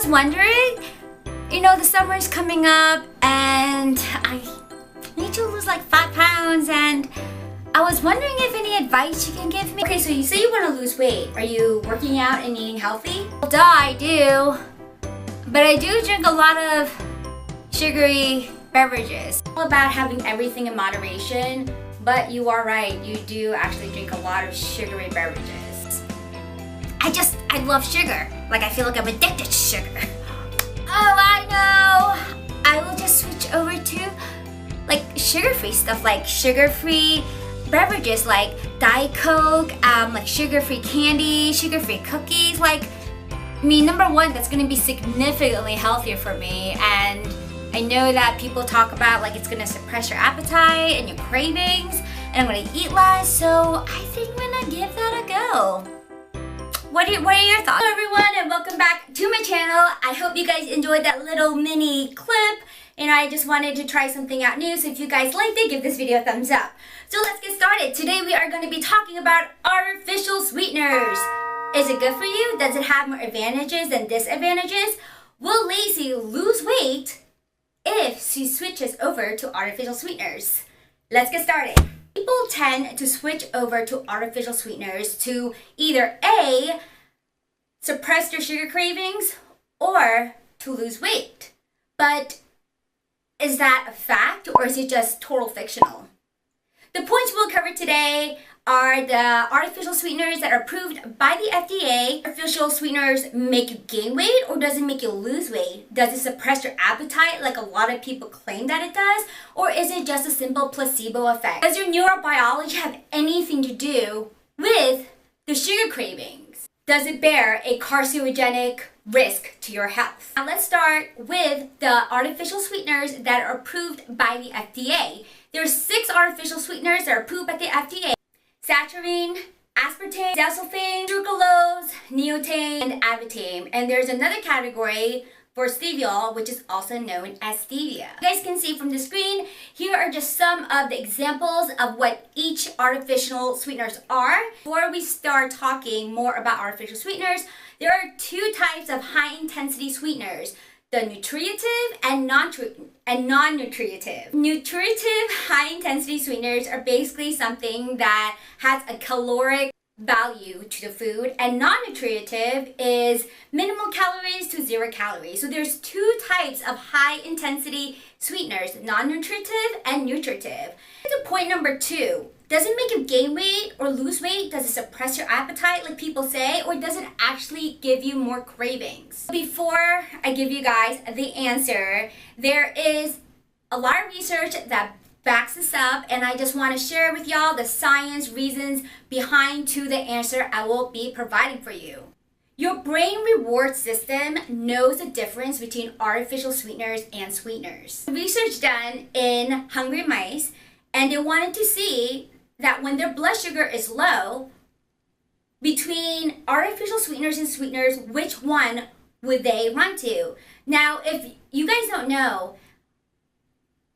I was wondering, the summer is coming up and I need to lose like 5 pounds, and I was wondering if any advice you can give me. Okay, so you say you want to lose weight. Are you working out and eating healthy? Well, duh, I do. But I do drink a lot of sugary beverages. It's all about having everything in moderation, but you are right. You do actually drink a lot of sugary beverages. I love sugar. Like, I feel like I'm addicted to sugar. Oh, I know. I will just switch over to like sugar-free stuff, like sugar-free beverages like Diet Coke, like sugar-free candy, sugar-free cookies. Like, number one, that's gonna be significantly healthier for me, and I know that people talk about like it's gonna suppress your appetite and your cravings, and I'm gonna eat less, so I think I'm gonna give that a go. What are your thoughts? Hello everyone, and welcome back to my channel. I hope you guys enjoyed that little mini clip, and I just wanted to try something out new, so if you guys liked it, give this video a thumbs up. So let's get started. Today we are going to be talking about artificial sweeteners. Is it good for you? Does it have more advantages than disadvantages? Will Lacey lose weight if she switches over to artificial sweeteners? Let's get started. People tend to switch over to artificial sweeteners to either A, suppress their sugar cravings, or to lose weight. But is that a fact, or is it just total fictional? The points we'll cover today are the artificial sweeteners that are approved by the FDA. Artificial sweeteners make you gain weight, or does it make you lose weight? Does it suppress your appetite like a lot of people claim that it does? Or is it just a simple placebo effect? Does your neurobiology have anything to do with the sugar cravings? Does it bear a carcinogenic risk to your health? Now let's start with the artificial sweeteners that are approved by the FDA. There are 6 artificial sweeteners that are approved by the FDA. Saccharin, aspartame, xylsulfane, sucralose, neotame, and aspartame. And there's another category for stevia, which is also known as stevia. You guys can see from the screen, here are just some of the examples of what each artificial sweeteners are. Before we start talking more about artificial sweeteners, there are 2 types of high-intensity sweeteners: the nutritive and non-nutritive. Nutritive high-intensity sweeteners are basically something that has a caloric value to the food, and non-nutritive is minimal calories to 0 calories. So there's 2 types of high-intensity sweeteners: non-nutritive and nutritive. To point number 2. Does it make you gain weight or lose weight? Does it suppress your appetite like people say, or does it actually give you more cravings? Before I give you guys the answer, there is a lot of research that backs this up, and I just want to share with y'all the science reasons behind to the answer I will be providing for you. Your brain reward system knows the difference between artificial sweeteners and sweeteners. Research done in hungry mice, and they wanted to see that when their blood sugar is low, between artificial sweeteners and sweeteners, which one would they run to? Now, if you guys don't know,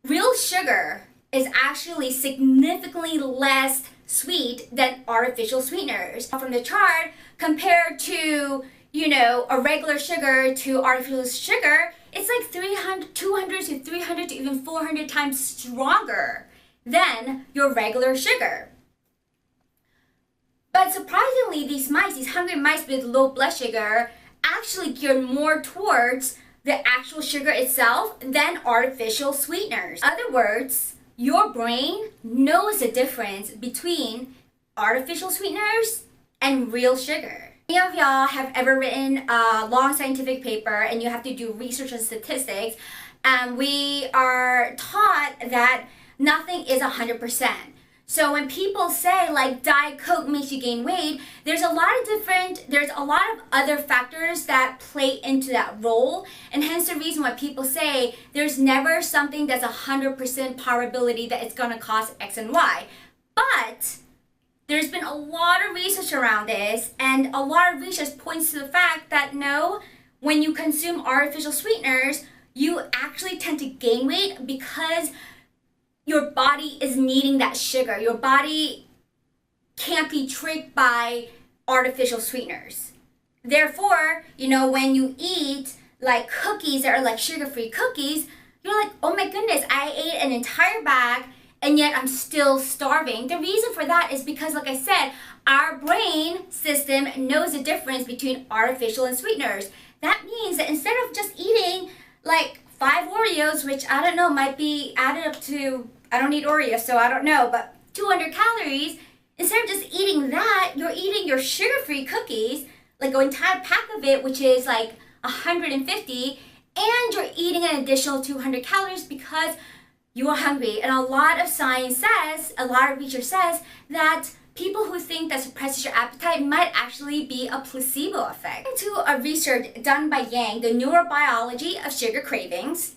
real sugar is actually significantly less sweet than artificial sweeteners. From the chart, compared to, a regular sugar to artificial sugar, it's like 200 to 300 to even 400 times stronger than your regular sugar. But surprisingly, these hungry mice with low blood sugar, actually geared more towards the actual sugar itself than artificial sweeteners. In other words, your brain knows the difference between artificial sweeteners and real sugar. Many of y'all have ever written a long scientific paper and you have to do research and statistics, and we are taught that nothing is 100%. So when people say like Diet Coke makes you gain weight, there's a lot of other factors that play into that role, and hence the reason why people say there's never something that's 100% probability that it's gonna cause X and Y. But there's been a lot of research around this, and a lot of research points to the fact that no, when you consume artificial sweeteners, you actually tend to gain weight because your body is needing that sugar. Your body can't be tricked by artificial sweeteners. Therefore, when you eat like cookies that are like sugar-free cookies, you're like, oh my goodness, I ate an entire bag and yet I'm still starving. The reason for that is because, like I said, our brain system knows the difference between artificial and sweeteners. That means that instead of just eating like 5 Oreos, which I don't know, might be added up to, I don't eat Oreos, so I don't know, but 200 calories, instead of just eating that, you're eating your sugar-free cookies, like an entire pack of it, which is like 150, and you're eating an additional 200 calories because you are hungry. And a lot of science says, a lot of research says that people who think that suppresses your appetite might actually be a placebo effect. To a research done by Yang, the neurobiology of sugar cravings,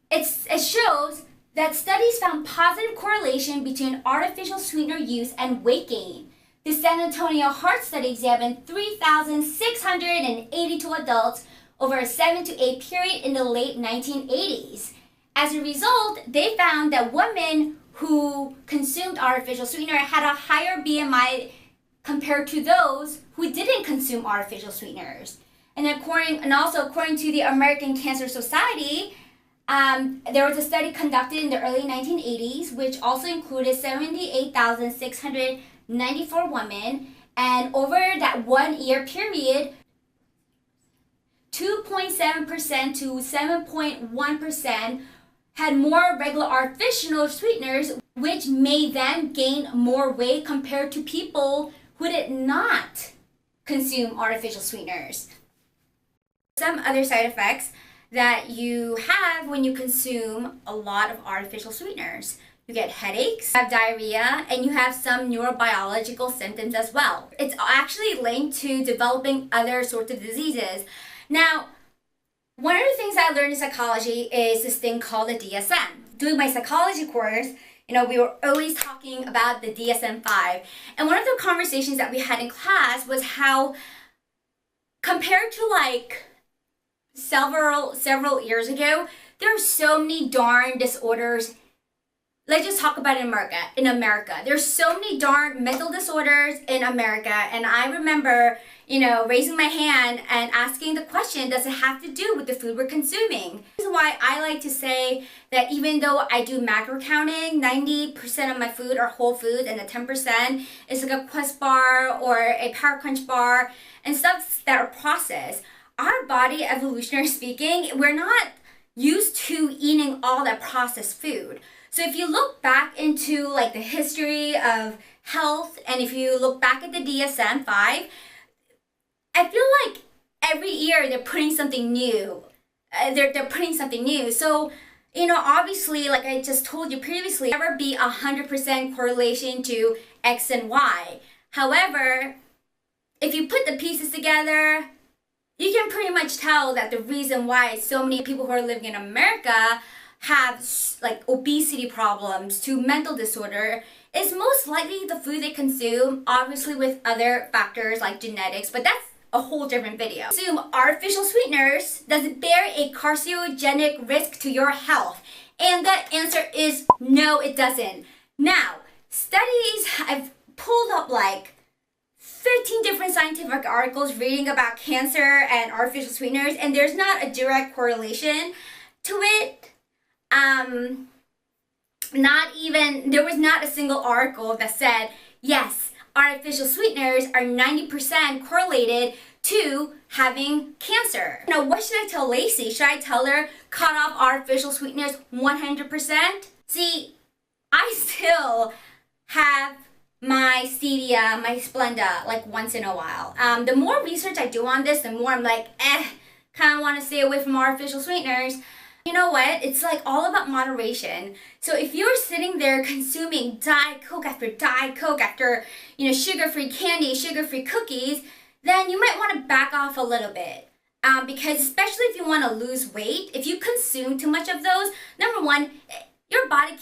it shows that studies found positive correlation between artificial sweetener use and weight gain. The San Antonio Heart Study examined 3,682 adults over a 7 to 8 period in the late 1980s. As a result, they found that women who consumed artificial sweetener had a higher BMI compared to those who didn't consume artificial sweeteners. And also according to the American Cancer Society, there was a study conducted in the early 1980s, which also included 78,694 women, and over that 1 year period, 2.7% to 7.1% had more regular artificial sweeteners, which made them gain more weight compared to people who did not consume artificial sweeteners. Some other side effects that you have when you consume a lot of artificial sweeteners. You get headaches, you have diarrhea, and you have some neurobiological symptoms as well. It's actually linked to developing other sorts of diseases. Now, one of the things I learned in psychology is this thing called the DSM. Doing my psychology course, we were always talking about the DSM-5. And one of the conversations that we had in class was how, compared to like several years ago, there are so many darn disorders. Let's just talk about it in America. There's so many darn mental disorders in America, and I remember, raising my hand and asking the question, does it have to do with the food we're consuming? This is why I like to say that even though I do macro counting, 90% of my food are whole foods, and the 10% is like a Quest bar or a Power Crunch bar and stuff that are processed. Our body, evolutionary speaking, we're not used to eating all that processed food. So if you look back into like the history of health, and if you look back at the DSM-5, I feel like every year they're putting something new. They're putting something new. So, obviously, like I just told you previously, never be 100% correlation to X and Y. However, if you put the pieces together, you can pretty much tell that the reason why so many people who are living in America have like obesity problems to mental disorder is most likely the food they consume, obviously with other factors like genetics, but that's a whole different video. Consume artificial sweeteners, does it bear a carcinogenic risk to your health? And the answer is no, it doesn't. Now, studies, I've pulled up like 15 different scientific articles reading about cancer and artificial sweeteners, and there's not a direct correlation to it. There was not a single article that said, yes, artificial sweeteners are 90% correlated to having cancer. Now, what should I tell Lacey? Should I tell her cut off artificial sweeteners 100%? See, I still have my stevia, my Splenda, like once in a while. The more research I do on this, the more I'm like, kind of want to stay away from artificial sweeteners. You know what? It's like all about moderation. So if you're sitting there consuming Diet Coke after sugar-free candy, sugar-free cookies, then you might want to back off a little bit. Because especially if you want to lose weight, if you consume too much of those, number one, your body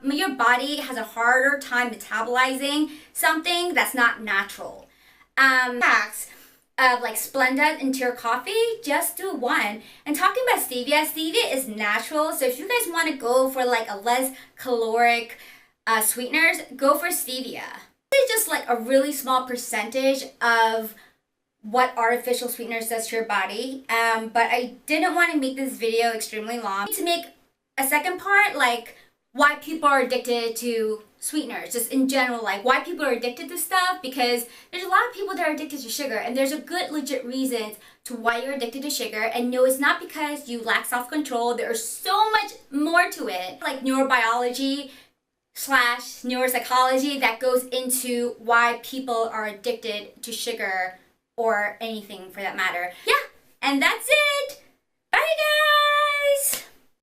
your body has a harder time metabolizing something that's not natural. Facts of like Splenda into your coffee, just do one. And talking about stevia is natural, so if you guys want to go for like a less caloric sweeteners, go for stevia. It's just like a really small percentage of what artificial sweeteners does to your body. But I didn't want to make this video extremely long. To make a second part, like why people are addicted to sweeteners, just in general, like why people are addicted to stuff, because there's a lot of people that are addicted to sugar, and there's a good legit reason to why you're addicted to sugar. And no, it's not because you lack self-control. There's so much more to it, like neurobiology slash neuropsychology that goes into why people are addicted to sugar or anything for that matter. Yeah, and that's it. Bye guys.